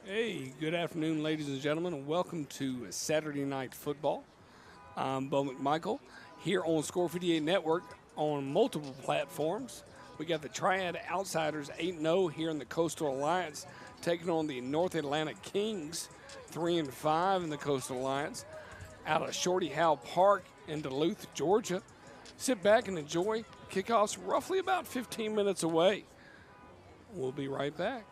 Hey, good afternoon, ladies and gentlemen, and welcome to Saturday Night Football. I'm Bo McMichael here on Score 58 Network on multiple platforms. We got the Triad Outsiders 8-0 here in the Coastal Alliance taking on the North Atlanta Kings 3-5 in the Coastal Alliance out of Shorty Howe Park in Duluth, Georgia. Sit back and enjoy. Kickoff's roughly about 15 minutes away. We'll be right back.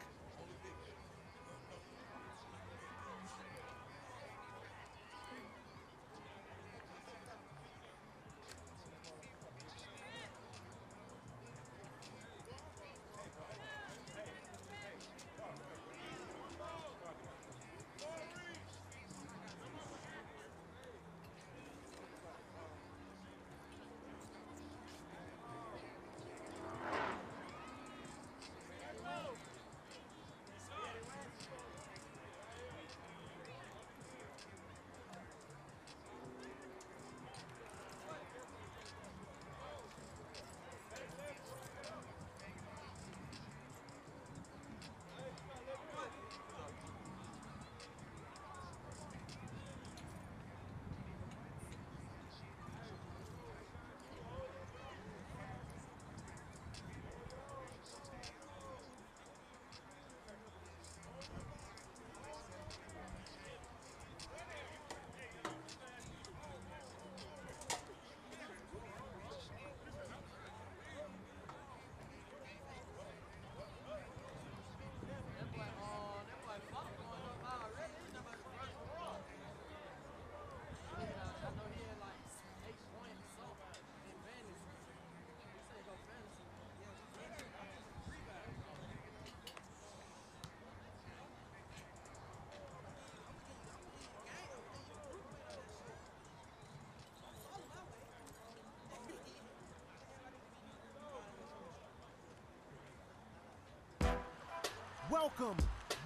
Welcome,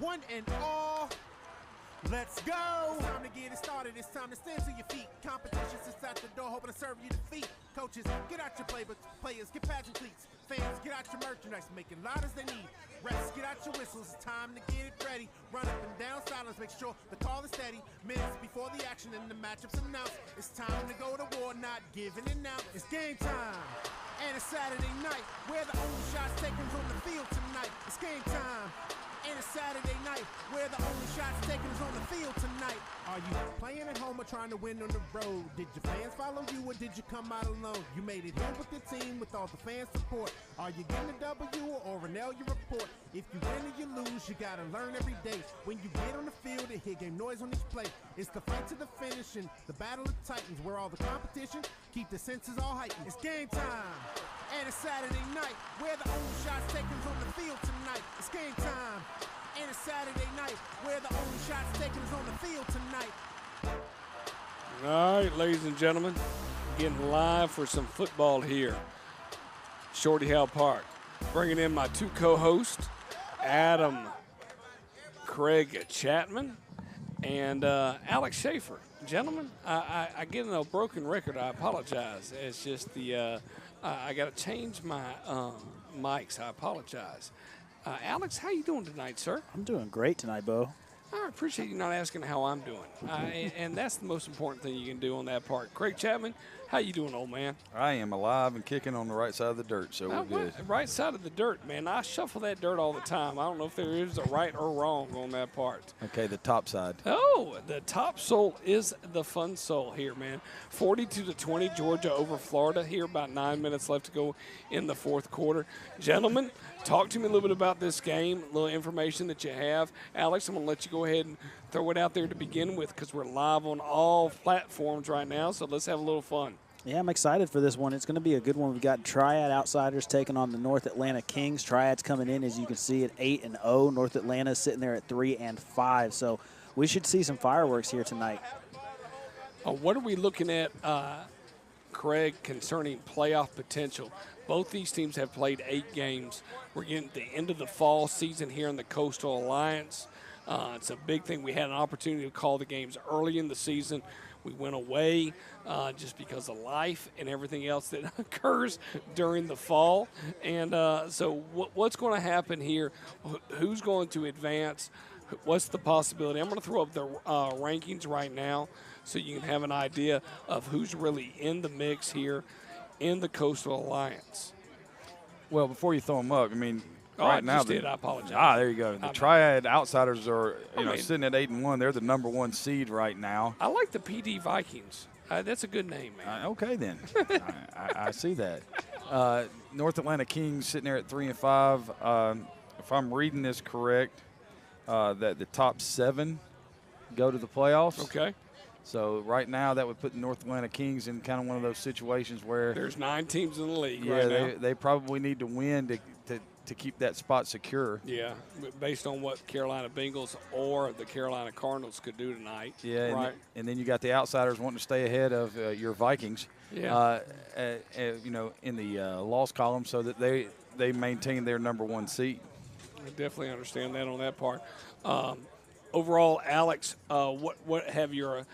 one and all. Let's go! It's time to get it started. It's time to stand to your feet. Competition sits at the door, hoping to serve you defeat. Coaches, get out your playbooks. Players, get pads and cleats. Fans, get out your merchandise. Make it loud as they need. Refs, get out your whistles. It's time to get it ready. Run up and down silence. Make sure the call is steady. Minutes before the action and the matchups announced. It's time to go to war, not giving it now. It's game time. And it's Saturday night, where the only shots taken on the field tonight. It's game time. And it's Saturday night, where the only shots taken is on the field tonight. Are you playing at home or trying to win on the road? Did your fans follow you or did you come out alone? You made it here with your team with all the fan support. Are you getting a W or an L you report? If you win or you lose, you gotta learn every day. When you get on the field and hear game noise on each play, it's the fight to the finish and the battle of titans, where all the competition keep the senses all heightened. It's game time. And it's Saturday night, where the only shots taken is on the field tonight. It's game time. And it's Saturday night, where the only shots taken is on the field tonight. All right, ladies and gentlemen, getting live for some football here. Shorty Howe Park. Bringing in my two co-hosts, Adam Craig Chapman and Alex Schaefer. Gentlemen, I get a broken record. I apologize. It's just I got to change my mics. I apologize. Alex, how you doing tonight, sir? I'm doing great tonight, Bo. I appreciate you not asking how I'm doing. And that's the most important thing you can do on that part. Craig Chapman, how you doing, old man? I am alive and kicking on the right side of the dirt, so we're good. Right side of the dirt, man. I shuffle that dirt all the time. I don't know if there is a right or wrong on that part. Okay, the top side. Oh, the top soul is the fun soul here, man. 42-20, Georgia over Florida here. About 9 minutes left to go in the fourth quarter. Gentlemen, talk to me a little bit about this game, a little information that you have. Alex, I'm going to let you go ahead and throw it out there to begin with because we're live on all platforms right now, so let's have a little fun. Yeah, I'm excited for this one. It's going to be a good one. We've got Triad Outsiders taking on the North Atlanta Kings. Triad's coming in, as you can see, at 8-0. North Atlanta's sitting there at 3-5. So we should see some fireworks here tonight. What are we looking at, Craig, concerning playoff potential? Both these teams have played 8 games. We're getting to the end of the fall season here in the Coastal Alliance. It's a big thing. We had an opportunity to call the games early in the season. We went away just because of life and everything else that occurs during the fall. And so what's going to happen here? Who's going to advance? what's the possibility? I'm going to throw up the rankings right now so you can have an idea of who's really in the mix here in the Coastal Alliance. Well, before you throw them up, I mean, I right now just did. I apologize. there you go. The Triad Outsiders are I mean, sitting at 8-1. They're the number 1 seed right now. I like the PD Vikings. That's a good name, man. Okay, then. I see that. North Atlanta Kings sitting there at 3-5. If I'm reading this correct, that the top 7 go to the playoffs. Okay. So right now that would put the North Atlanta Kings in kind of one of those situations where There's 9 teams in the league right now. they probably need to win to keep that spot secure. Yeah, based on what Carolina Bengals or the Carolina Cardinals could do tonight. Yeah, right. And then you got the Outsiders wanting to stay ahead of your Vikings. Yeah. In the loss column, so that they maintain their number 1 seed. I definitely understand that on that part. Overall, Alex, what have your?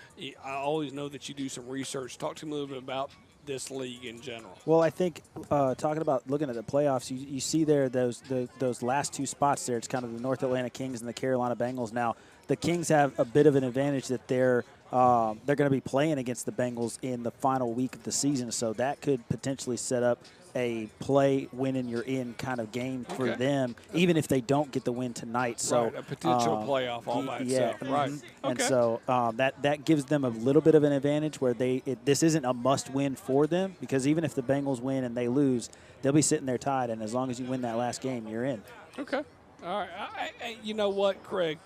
I always know that you do some research. Talk to me a little bit about this league in general. Well, I think talking about looking at the playoffs, you see there those last 2 spots there. It's kind of the North Atlanta Kings and the Carolina Bengals. Now, the Kings have a bit of an advantage that they're going to be playing against the Bengals in the final week of the season, so that could potentially set up a play winning you're in kind of game for them, even if they don't get the win tonight. So right, a potential playoff all by itself. Right. Mm-hmm. And so that gives them a little bit of an advantage where this isn't a must-win for them, because even if the Bengals win and they lose, they'll be sitting there tied, and as long as you win that last game, you're in. Okay. All right. You know what, Craig?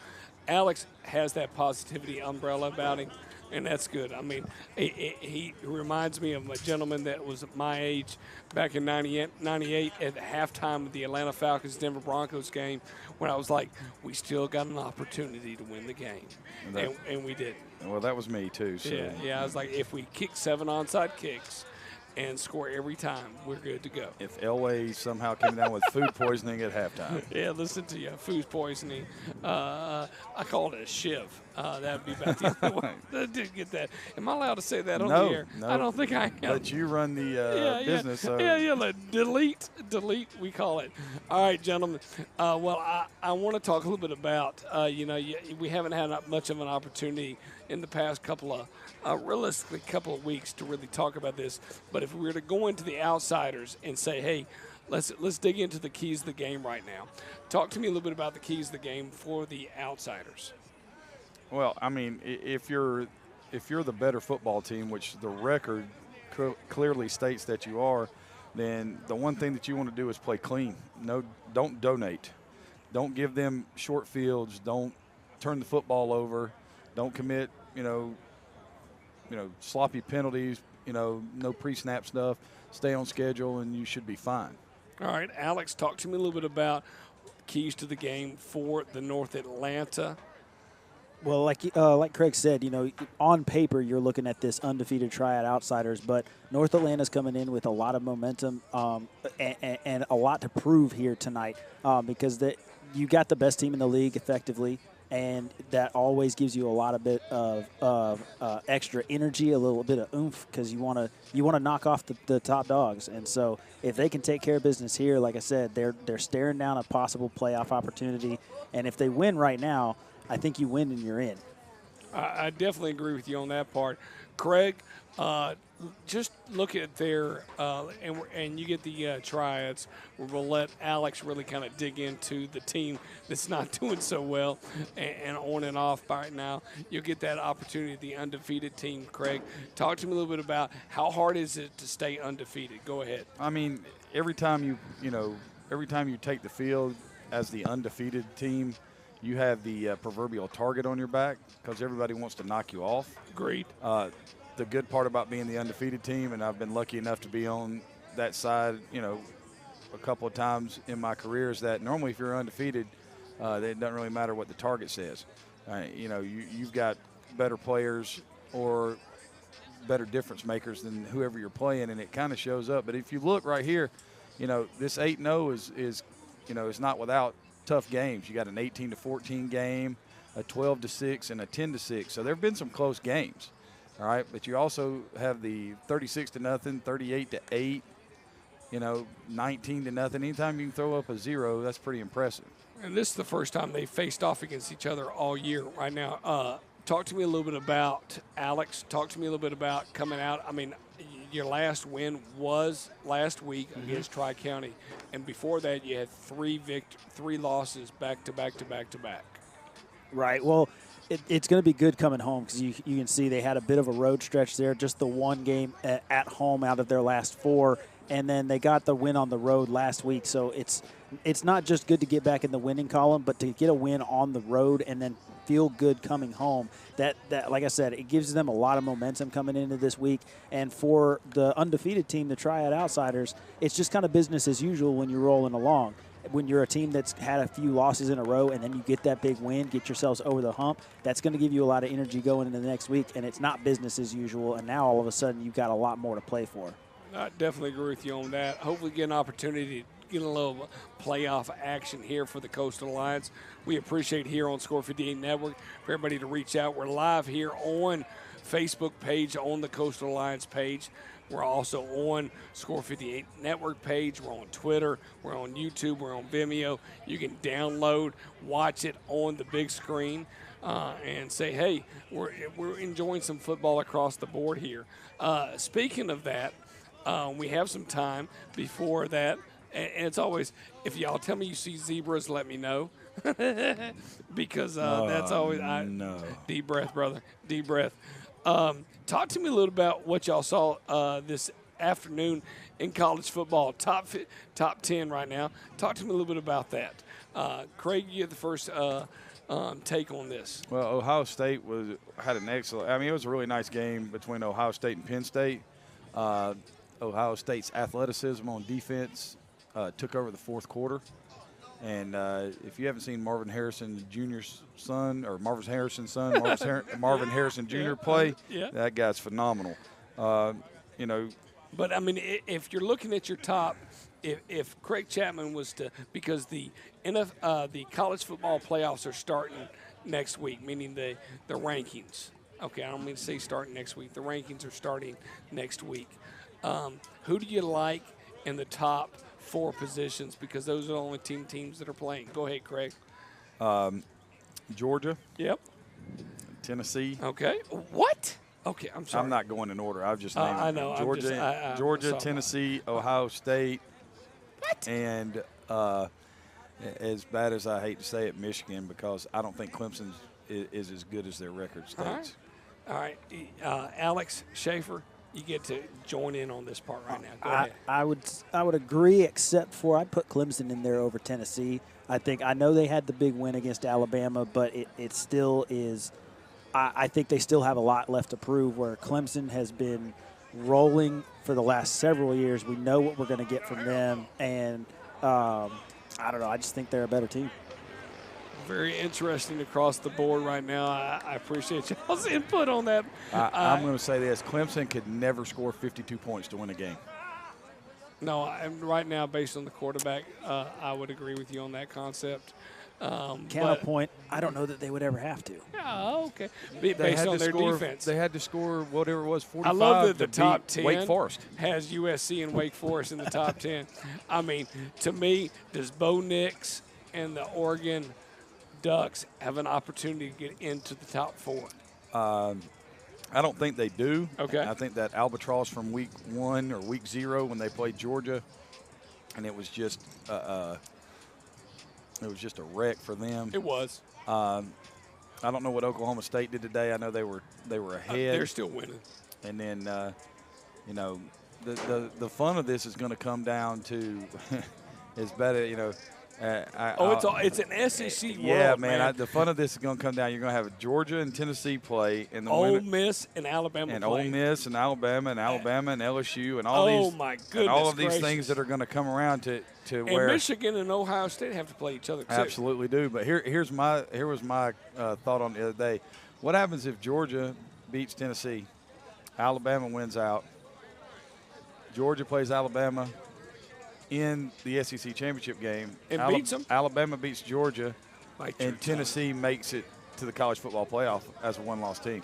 Alex has that positivity umbrella about him, and that's good. I mean, he reminds me of a gentleman that was my age back in 98 at halftime of the Atlanta Falcons-Denver Broncos game, when I was like, we still got an opportunity to win the game, and we didn't. Well, that was me too. So. Yeah, I was like, if we kick 7 onside kicks and score every time, we're good to go. If Elway somehow came down with food poisoning at halftime. Yeah, listen to you. Food poisoning. I called it a shiv. That would be about the only one. I did get that. Am I allowed to say that on the air? No. I don't think I am. Let you run the business. So. Yeah. Delete, we call it. All right, gentlemen. Well, I want to talk a little bit about, we haven't had much of an opportunity in the past couple of weeks to really talk about this. But if we were to go into the Outsiders and say, hey, let's dig into the keys of the game right now. Talk to me a little bit about the keys of the game for the Outsiders. Well, I mean, if you're the better football team, which the record clearly states that you are, then the one thing that you want to do is play clean. No, don't donate. Don't give them short fields. Don't turn the football over. Don't commit, sloppy penalties. No pre-snap stuff. Stay on schedule, and you should be fine. All right, Alex, talk to me a little bit about keys to the game for the North Atlanta. Well, like Craig said, on paper you're looking at this undefeated Triad Outsiders, but North Atlanta's coming in with a lot of momentum and a lot to prove here tonight, because you got the best team in the league effectively, and that always gives you a lot of bit of extra energy, a little bit of oomph, because you want to knock off the top dogs. And so if they can take care of business here, like I said, they're staring down a possible playoff opportunity, and if they win right now, I think you win and you're in. I definitely agree with you on that part. Craig, just look at their and you get the Triads. We'll let Alex really kind of dig into the team that's not doing so well and on and off right now. You'll get that opportunity, the undefeated team. Craig, talk to me a little bit about how hard is it to stay undefeated. Go ahead. I mean, every time you take the field as the undefeated team, you have the proverbial target on your back because everybody wants to knock you off. Agreed. The good part about being the undefeated team, and I've been lucky enough to be on that side, a couple of times in my career, is that normally if you're undefeated, it doesn't really matter what the target says. You've got better players or better difference makers than whoever you're playing, and it kind of shows up. But if you look right here, this 8-0 is not without tough games. You got an 18-14 game, a 12-6, and a 10-6. So there have been some close games, all right. But you also have the 36-0, 38-8, 19-0. Anytime you can throw up a 0, that's pretty impressive. And this is the first time they faced off against each other all year right now. Talk to me a little bit about Alex. Talk to me a little bit about coming out. I mean, your last win was last week against Tri-County, and before that you had three losses back to back. Right. Well, it's going to be good coming home because you can see they had a bit of a road stretch there, just the one game at home out of their last 4, and then they got the win on the road last week. So it's not just good to get back in the winning column, but to get a win on the road and then feel good coming home. That like I said, it gives them a lot of momentum coming into this week. And for the undefeated team, the Triad Outsiders, it's just kind of business as usual when you're rolling along. When you're a team that's had a few losses in a row and then you get that big win, get yourselves over the hump, that's going to give you a lot of energy going into the next week, and it's not business as usual, and now all of a sudden you've got a lot more to play for. I definitely agree with you on that. Hopefully get an opportunity to get a little playoff action here for the Coastal Alliance. We appreciate here on Score 58 Network for everybody to reach out. We're live here on Facebook page, on the Coastal Alliance page. We're also on Score 58 Network page. We're on Twitter. We're on YouTube. We're on Vimeo. You can download, watch it on the big screen, and say, hey, we're enjoying some football across the board here. Speaking of that, we have some time before that. And it's always, if y'all tell me you see zebras, let me know. Because that's always no. Deep breath, brother. Deep breath. Talk to me a little about what y'all saw this afternoon in college football. Top 10 right now. Talk to me a little bit about that. Craig, you get the first take on this. Well, Ohio State had an excellent – I mean, it was a really nice game between Ohio State and Penn State. Ohio State's athleticism on defense took over the fourth quarter. And if you haven't seen Marvin Harrison Jr.'s son, or Marvin Harrison's son, Marvin Harrison Jr. play, that guy's phenomenal. But, I mean, if you're looking at your top, if Craig Chapman was to – because the college football playoffs are starting next week, meaning the rankings. Okay, I don't mean to say starting next week. The rankings are starting next week. Who do you like in the top 4 positions? Because those are the only teams that are playing. Go ahead, Craig. Georgia. Yep. Tennessee. Okay. What? Okay, I'm sorry. I'm not going in order. I've just named I know. Georgia, Tennessee, Ohio State. What? And as bad as I hate to say it, Michigan, because I don't think Clemson is as good as their record states. All right. Alex Schaefer, you get to join in on this part right now. Go ahead. I would agree, except for I'd put Clemson in there over Tennessee. I know they had the big win against Alabama, but it still is. I think they still have a lot left to prove. Where Clemson has been rolling for the last several years, we know what we're going to get from them, and I don't know. I just think they're a better team. Very interesting across the board right now. I appreciate y'all's input on that. I'm going to say this. Clemson could never score 52 points to win a game. No, right now, based on the quarterback, I would agree with you on that concept. Counterpoint, I don't know that they would ever have to. Oh, okay. Based on their defense. They had to score whatever it was, 45 I love that the top 10 Wake Forest has USC and Wake Forest in the top 10. I mean, to me, does Bo Nix and the Oregon Ducks have an opportunity to get into the top 4? I don't think they do. Okay. I think that albatross from week 1 or week 0 when they played Georgia, and it was just a wreck for them. It was. I don't know what Oklahoma State did today. I know they were ahead. They're still winning. And then the fun of this is going to come down to it's better it's an SEC world, yeah, man. The fun of this is going to come down. You're going to have Georgia and Tennessee play, and Ole Miss and Alabama and play. Ole Miss and Alabama and LSU and all these. My goodness and all of these gracious. things that are going to come around to and where Michigan and Ohio State have to play each other too. Absolutely do. But here was my thought on the other day. What happens if Georgia beats Tennessee? Alabama wins out. Georgia plays Alabama in the SEC championship game. And beats them. Alabama beats Georgia, and Tennessee makes it to the college football playoff as a one-loss team.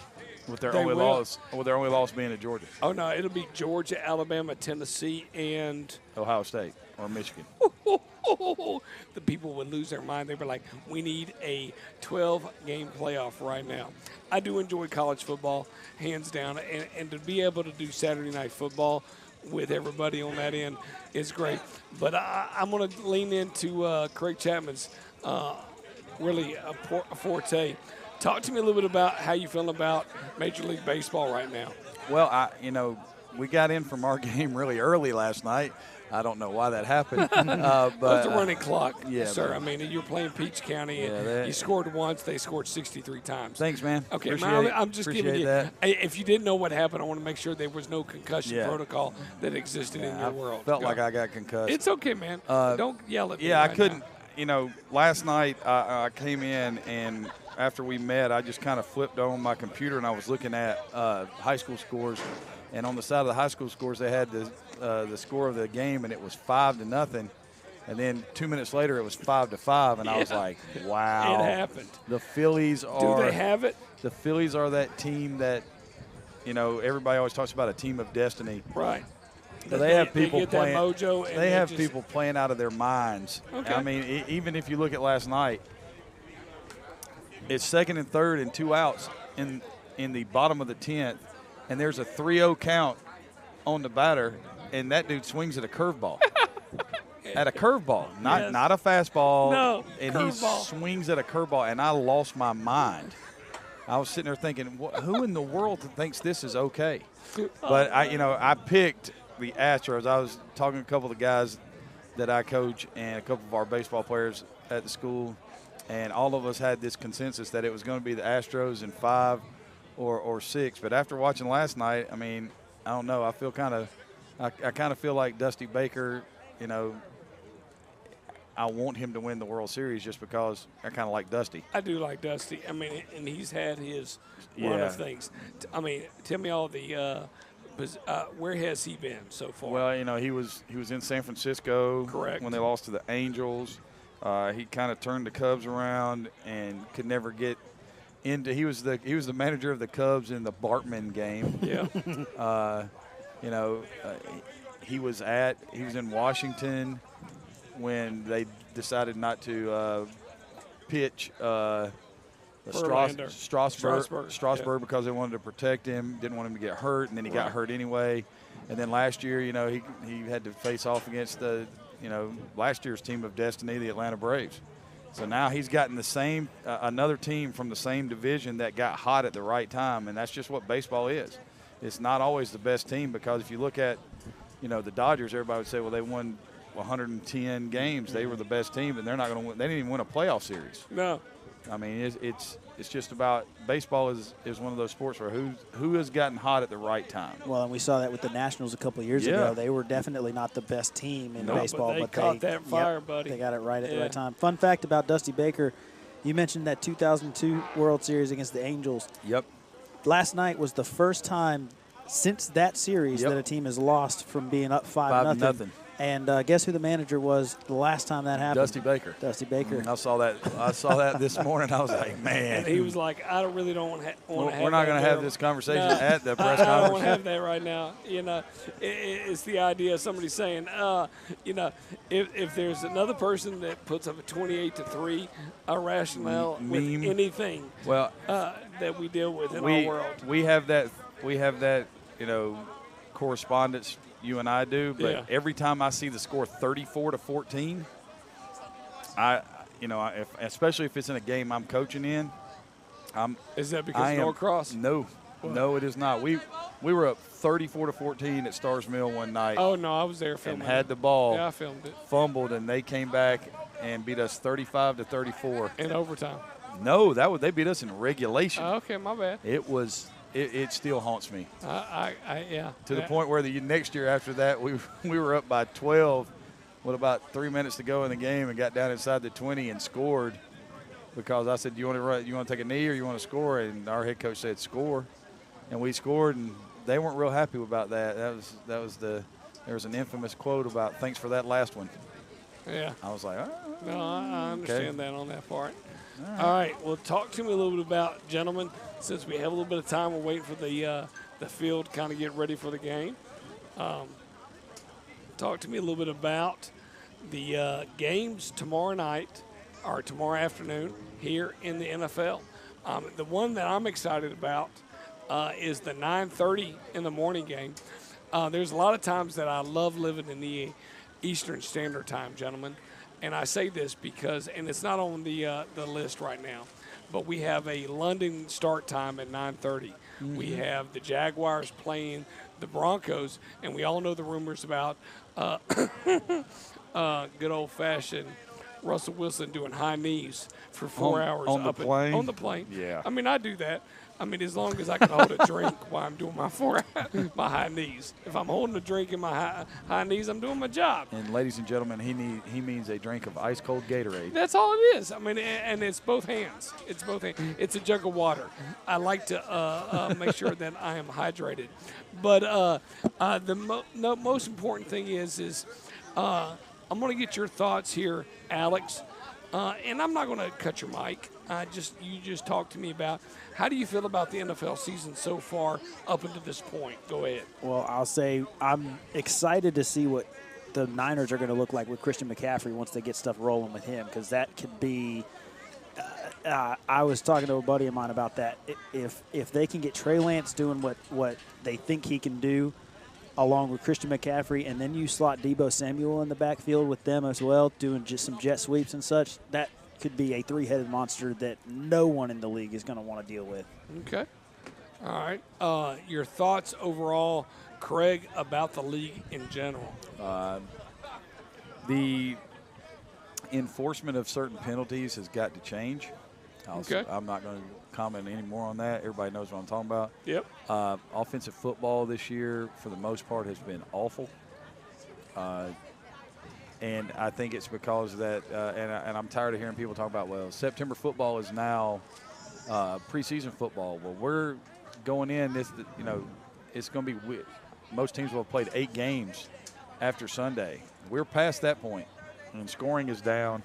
With their They only will. loss, with their only loss being at Georgia, Oh, no, it'll be Georgia, Alabama, Tennessee, and Ohio State, or Michigan. the people would lose their mind. They were like, we need a 12-game playoff right now. I do enjoy college football, hands down, and to be able to do Saturday night football with everybody on that end is great. But I'm going to lean into Craig Chapman's really a forte. Talk to me a little bit about how you feel about Major League Baseball right now. Well, we got in from our game really early last night. I don't know why that happened. But It's a running clock, yeah, sir. but- I mean, you're playing Peach County, and Yeah, you scored once. They scored 63 times. Thanks, man. Okay, Appreciate it. I'm just giving Appreciate you. that. If you didn't know what happened, I want to make sure there was no concussion Yeah. protocol that existed in your I world. felt Go. like I got concussed. It's okay, man. Don't yell at me. Yeah, I right couldn't. now. Last night I came in, and after we met, I just kind of flipped on my computer and I was looking at high school scores. And on the side of the high school scores, they had the score of the game, and it was 5-0. And then 2 minutes later, it was 5-5, and I was Yeah. like, "Wow!" It happened. The Phillies Do are. they have it? The Phillies are that team that, everybody always talks about a team of destiny. Right. But they have people get playing. that mojo, and They have just, people playing out of their minds. Okay. I mean, even if you look at last night, it's second and third and 2 outs in the bottom of the 10th, and there's a 3-0 count on the batter, and that dude swings at a curveball. At a curveball, Yes. not a fastball. No, and curveball. he swings at a curveball, and I lost my mind. I was sitting there thinking, who in the world thinks this is okay? But I picked the Astros. I was talking to a couple of the guys that I coach and a couple of our baseball players at the school, and all of us had this consensus that it was going to be the Astros in 5 or 6. But after watching last night, I mean, I don't know. I feel I kind of feel like Dusty Baker. I want him to win the World Series just because I kind of like Dusty. I do like Dusty. I mean, and he's had his run Yeah. of things. I mean, tell me all the where has he been so far? Well, he was in San Francisco. Correct. When they lost to the Angels. He kind of turned the Cubs around and could never get into. He was the manager of the Cubs in the Bartman game. yeah. He was in Washington when they decided not to pitch Verlander. Strasburg Yeah. because they wanted to protect him, didn't want him to get hurt, and then he got Right. hurt anyway. And then last year, he had to face off against last year's team of destiny, the Atlanta Braves. So now he's gotten the same another team from the same division that got hot at the right time, and that's just what baseball is. It's not always the best team, because if you look at the Dodgers, everybody would say, well, they won 110 games. They were the best team, and they're not going to win. They didn't even win a playoff series. No. I mean, it's just about baseball is one of those sports where who has gotten hot at the right time. Well, and we saw that with the Nationals a couple of years Yeah. ago. They were definitely not the best team in No, but baseball, they caught that fire, buddy. They got it right at the Yeah. right time. Fun fact about Dusty Baker, you mentioned that 2002 World Series against the Angels. Yep. Last night was the first time since that series Yep. that a team has lost from being up 5-0. 5-0. And guess who the manager was the last time that happened? Dusty Baker. Dusty Baker. I saw that this morning. I was like, man. And he was like, I really don't want to have We're not going to have this conversation No, at the press I don't want conference. to have that right now. It's the idea of somebody saying, if there's another person that puts up a 28-3 rationale with Meme. anything Well, that we deal with in we our world. we have that correspondence, you and I do, but Yeah. every time I see the score 34-14, especially if it's in a game I'm coaching in, Is that because Norcross? No, it is not. We were up 34-14 at Stars Mill one night Oh, no, I was there and filming had it. the ball, Yeah, I filmed it. fumbled, and they came back and beat us 35-34. In overtime. No, they beat us in regulation. Okay, my bad. It still haunts me. Yeah. To the point where the next year after that, we were up by 12 with about 3 minutes to go in the game and got down inside the 20 and scored, because I said, you want to take a knee or you want to score? And our head coach said score, and we scored, and they weren't real happy about that. There was an infamous quote about thanks for that last one. Yeah. I was like, No, I understand that on that part. All right. Well, talk to me a little bit about, gentlemen, since we have a little bit of time, we're waiting for the field kind of get ready for the game. Talk to me a little bit about the games tomorrow night or tomorrow afternoon here in the NFL. The one that I'm excited about is the 9:30 in the morning game. There's a lot of times that I love living in the Eastern Standard Time, gentlemen. And I say this because, and it's not on the list right now, but we have a London start time at 9:30. We have the Jaguars playing the Broncos, and we all know the rumors about good old-fashioned Russell Wilson doing high knees for 4 hours on the plane. on the plane. Yeah. I mean, I do that. I mean, as long as I can hold a drink while I'm doing my high knees. If I'm holding a drink in my high knees, I'm doing my job. And ladies and gentlemen, he means a drink of ice cold Gatorade. That's all it is. I mean, and it's both hands. It's both hands. It's a jug of water. I like to make sure that I am hydrated. But the most important thing is I'm going to get your thoughts here, Alex. And I'm not going to cut your mic. You just talk to me about how do you feel about the NFL season so far up until this point? Go ahead. Well, I'll say I'm excited to see what the Niners are going to look like with Christian McCaffrey once they get stuff rolling with him, because that could be I was talking to a buddy of mine about that. If they can get Trey Lance doing what they think he can do along with Christian McCaffrey, and then you slot Deebo Samuel in the backfield with them as well, doing just some jet sweeps and such, that could be a three-headed monster that no one in the league is going to want to deal with. Okay. All right. Your thoughts overall, Craig, about the league in general? The enforcement of certain penalties has got to change. Okay. I'm not going to comment any more on that. Everybody knows what I'm talking about. Yep. Offensive football this year, for the most part, has been awful. And I think it's because of that, and I'm tired of hearing people talk about, well, September football is now preseason football. Well, we're going in, it's going to be – most teams will have played 8 games after Sunday. We're past that point, and scoring is down.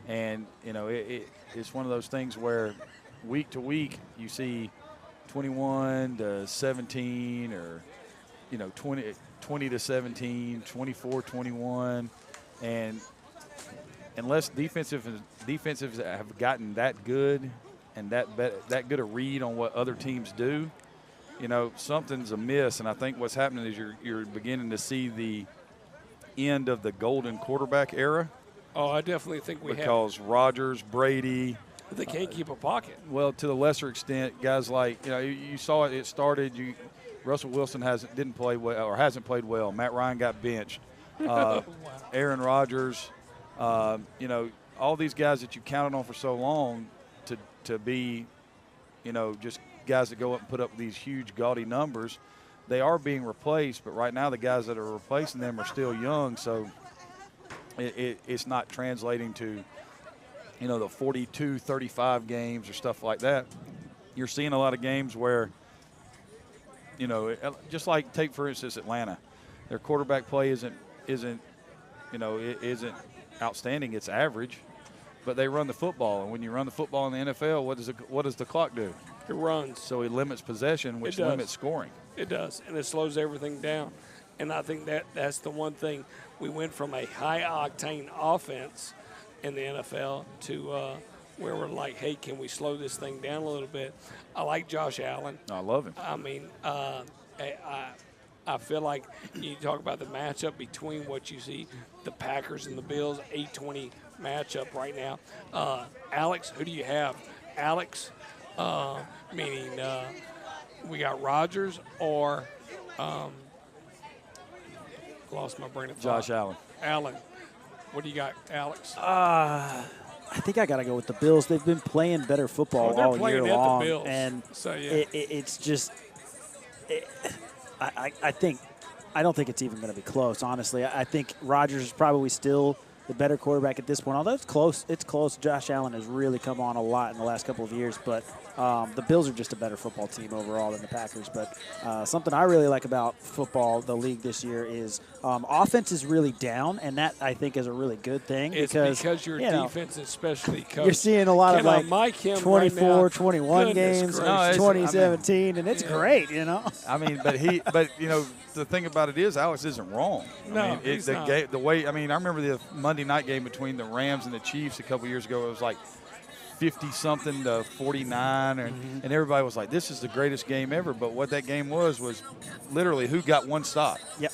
And, it's one of those things where week to week you see 21 to 17 or, 20 to 17, 24-21. And unless defensives have gotten that good and that good a read on what other teams do, something's amiss. And I think what's happening is you're beginning to see the end of the golden quarterback era. Oh, I definitely think we have. Because Rodgers, Brady. They can't keep a pocket. Well, to the lesser extent, guys like, you saw it started. Russell Wilson hasn't played well. Matt Ryan got benched. Wow. Aaron Rodgers, all these guys that you counted on for so long to be, just guys that go up and put up these huge gaudy numbers, they are being replaced. But right now the guys that are replacing them are still young, so it's not translating to, the 42, 35 games or stuff like that. You're seeing a lot of games where, just like take, for instance, Atlanta. Their quarterback play isn't outstanding. It's average, but they run the football. And when you run the football in the NFL, what does the clock do? It runs. So it limits possession, which limits scoring. It does, and it slows everything down. And I think that's the one thing. We went from a high-octane offense in the NFL to where we're like, hey, can we slow this thing down a little bit? I like Josh Allen. I love him. I mean, I feel like you talk about the matchup between what you see, the Packers and the Bills, 8-20 matchup right now. Alex, who do you have? Alex, meaning we got Rodgers or lost my brain of thought. Josh Allen. Allen. What do you got, Alex? I think I got to go with the Bills. They've been playing better football all year long, the Bills. And so, yeah. it's just. I don't think it's even going to be close. Honestly, I think Rodgers is probably still the better quarterback at this point. Although it's close. It's close. Josh Allen has really come on a lot in the last couple of years, but the Bills are just a better football team overall than the Packers. But something I really like about football, the league this year, is offense is really down, and that I think is a really good thing. It's because your defense is specially coached. You're seeing a lot of like Mike him 24, right 21 games, 2017, and it's great, I mean, but the thing about it is Alex isn't wrong. No, he's not. The way, I remember the Monday night game between the Rams and the Chiefs a couple years ago. It was like 50-something to 49, and everybody was like, this is the greatest game ever. But what that game was literally who got one stop. Yep.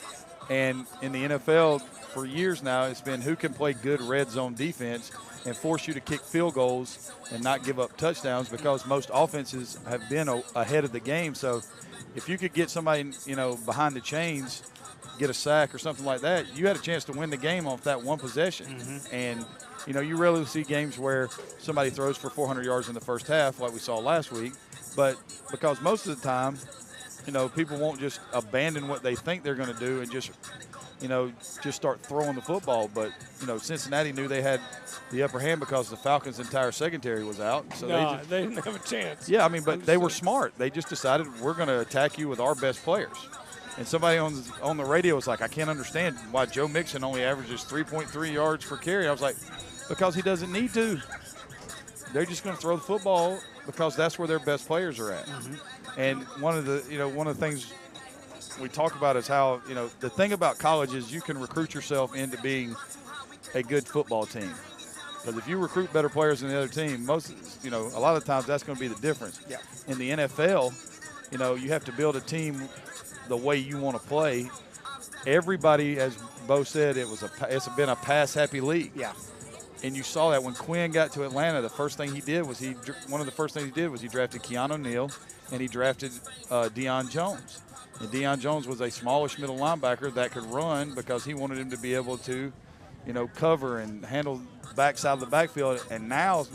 And in the NFL for years now, it's been who can play good red zone defense and force you to kick field goals and not give up touchdowns, because most offenses have been ahead of the game. So if you could get somebody, behind the chains, get a sack or something like that, you had a chance to win the game off that one possession. And, you rarely see games where somebody throws for 400 yards in the first half like we saw last week. But because most of the time, people won't just abandon what they think they're going to do and just start throwing the football. But, Cincinnati knew they had the upper hand because the Falcons' entire secondary was out. So they didn't have a chance. Yeah, but they were smart. They just decided we're going to attack you with our best players. And somebody on the radio was like, I can't understand why Joe Mixon only averages 3.3 yards per carry. I was like, because he doesn't need to. They're just going to throw the football because that's where their best players are at. And one of the things we talk about is how, the thing about college is you can recruit yourself into being a good football team. Because if you recruit better players than the other team, a lot of times that's going to be the difference. Yeah. In the NFL, you have to build a team the way you want to play. Everybody, as Bo said, it's been a pass-happy league. Yeah. And you saw that when Quinn got to Atlanta, the first thing he did was he drafted Keanu Neal, and he drafted Deion Jones. And Deion Jones was a smallish middle linebacker that could run because he wanted him to be able to, cover and handle backside of the backfield. And now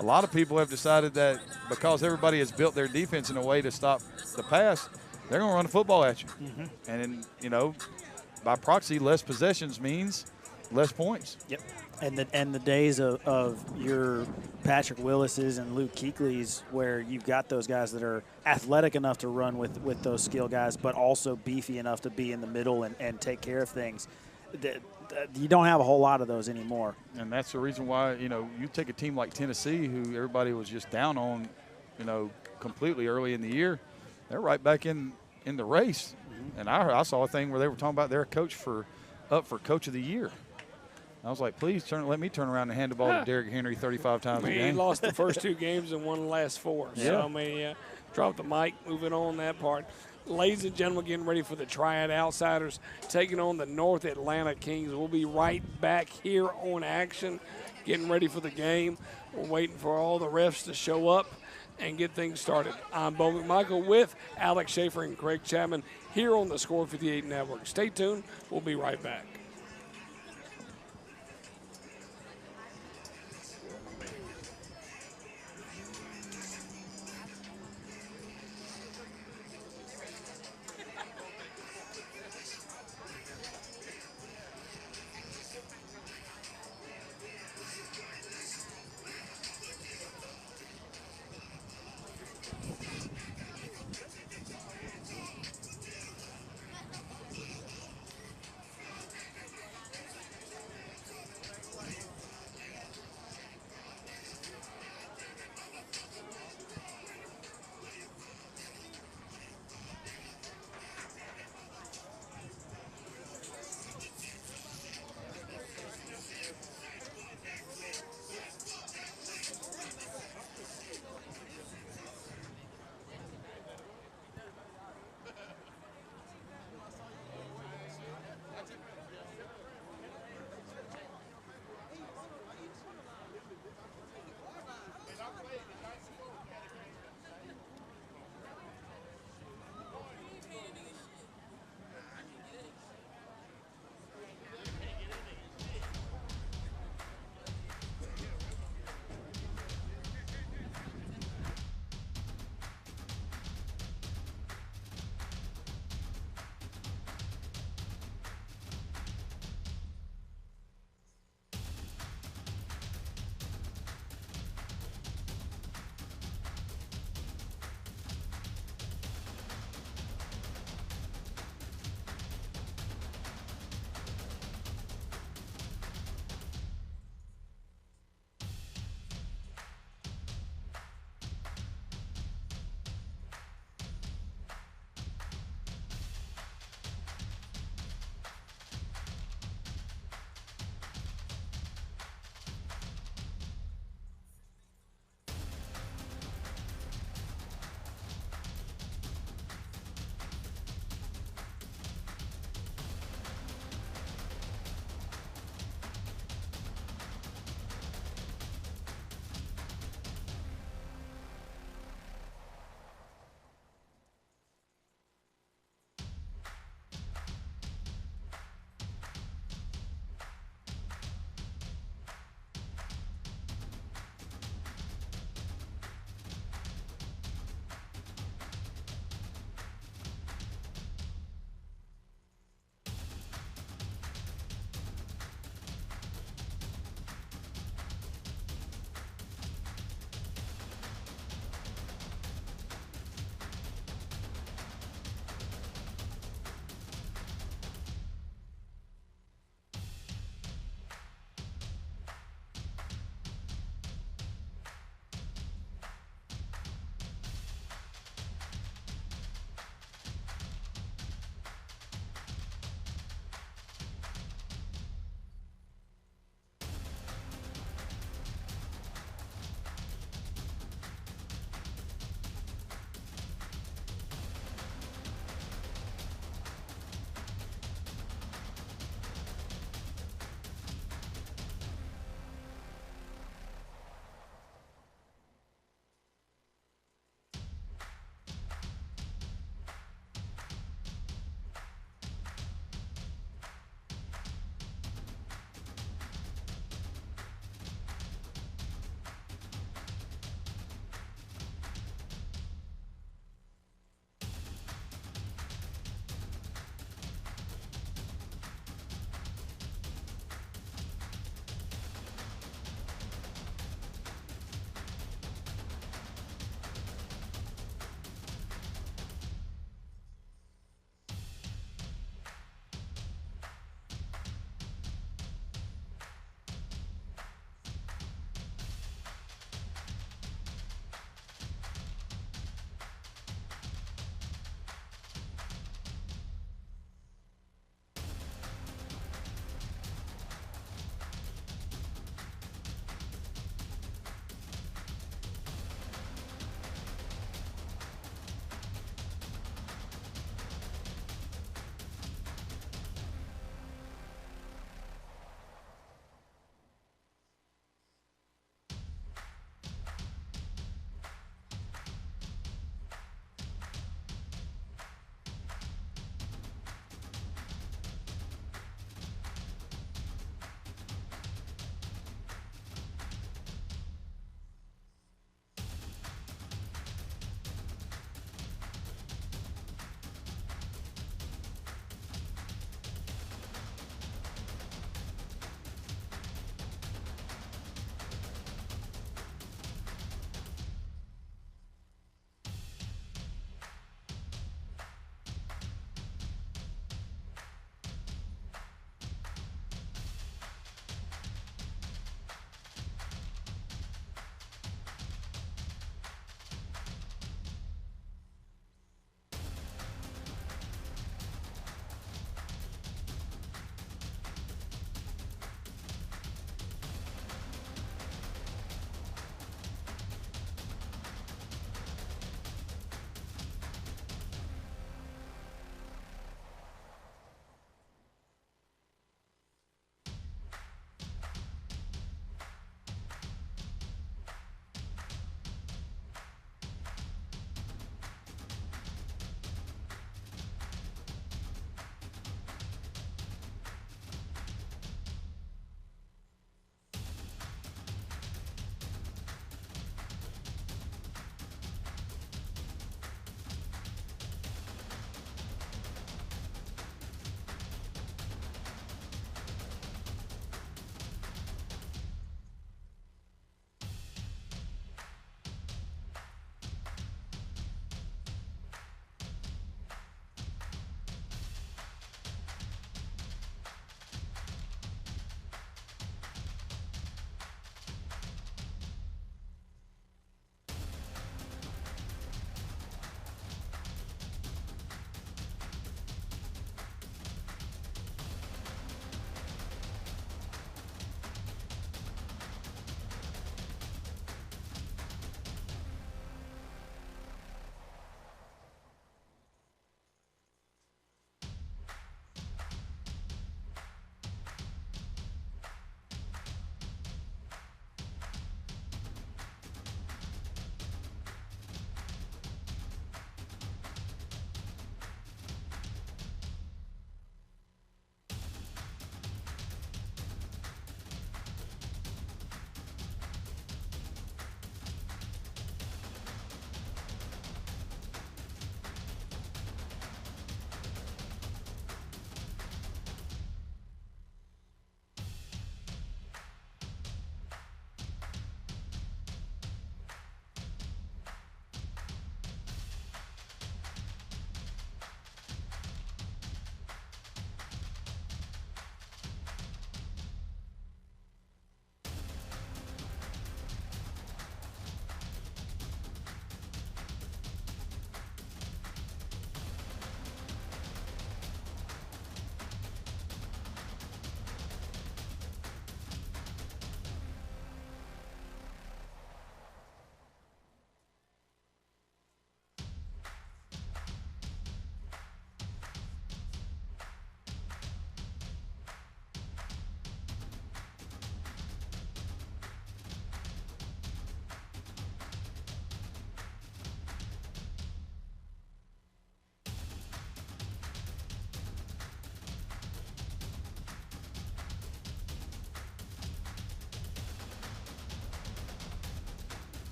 a lot of people have decided that because everybody has built their defense in a way to stop the pass, they're going to run the football at you. And then, by proxy, less possessions means less points. Yep. And the days of your Patrick Willis's and Luke Kuechly's, where you've got those guys that are athletic enough to run with those skill guys, but also beefy enough to be in the middle and take care of things. You don't have a whole lot of those anymore. And that's the reason why, you take a team like Tennessee, who everybody was just down on, completely early in the year. They're right back in the race. And I saw a thing where they were talking about their coach up for Coach of the Year. I was like, please let me turn around and hand the ball to Derrick Henry 35 times a game. He lost the first 2 games and won the last 4. Yeah. So, drop the mic, moving on that part. Ladies and gentlemen, getting ready for the Triad Outsiders taking on the North Atlanta Kings. We'll be right back here on action, getting ready for the game. We're waiting for all the refs to show up and get things started. I'm Bo McMichael with Alex Schaefer and Craig Chapman here on the Score 58 Network. Stay tuned. We'll be right back.